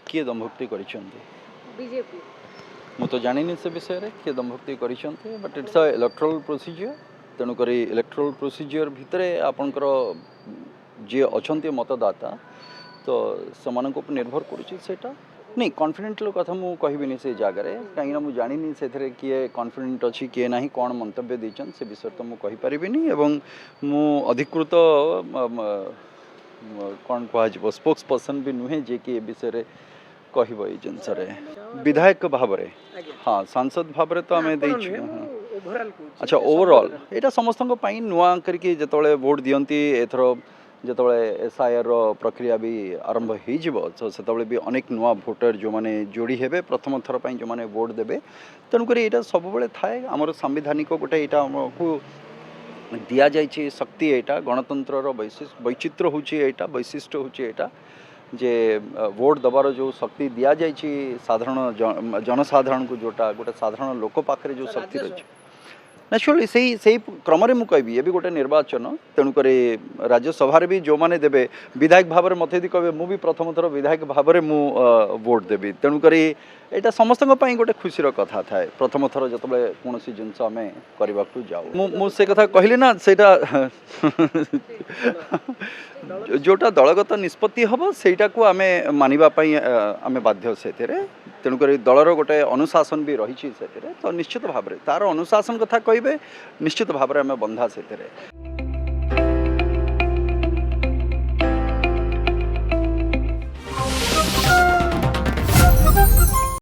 किए दम्भक्ति करिसेंती बीजेपी मु तो जानिनी से विषय रे किए दम्भक्ति करिसेंती but it's a electoral procedure तेणु करी इलेक्टोरल प्रोसीजर भितरे आपनकर जे अछंती मतदाता तो सेमानक उपर निर्भर करुछि सेटा नहीं कॉन्फिडेंट कथा मु कहबिनी से जगह कहीं मुझे जानी से किए कॉन्फिडेंट अच्छी किए ना कौन मंतव्य देचन से विषय तो मुझे कहीपरि एवं मु अधिकृत कौन कह स्पोक्स पर्सन भी नुहे जे कि विषय कहब ये जिनस विधायक भाव में हाँ सांसद भाव में तो आम अच्छा ओवरऑल यहाँ समस्त नुआ करके जिते वोट दियंती एथर जिते एसआईआर प्रक्रिया भी आरंभ हो से भी अनेक नुआ भोटर जो मैंने जोड़ी हेबे प्रथम थर पर जो मैंने वोट देवे तेणुक यहाँ सब थाए आमर संविधानिक गोटे यहाँ आमको दि जाइए शक्ति यहाँ गणतंत्र वैचित्र होता वैशिष्ट्य होता जे वोट दबार जो शक्ति दि जाइए साधारण जनसाधारण को जोटा गोटे साधारण लोक पाखे जो शक्ति रही नेचुराली से क्रम मुझे ये भी गोटे निर्वाचन तेणुक राज्यसभा भी जो मैंने देवे विधायक भाव में मत यदि कहे मुझे प्रथम थर विधायक भाव में मु वोट देवी तेणुक यहाँ समस्त गोटे खुशी कथा थाए प्रथम थर जो कौन जिनस आम करने को जाऊ मुझे कथा कहली ना से जोटा दलगत निष्पत्ति हम सेटा को आम मानवाई आम बाध्य से तेणुक दलर गोटे अनुशासन भी रही तो निश्चित भाव तार अनुशासन कथा कहे निश्चित भाव में आम बंधा से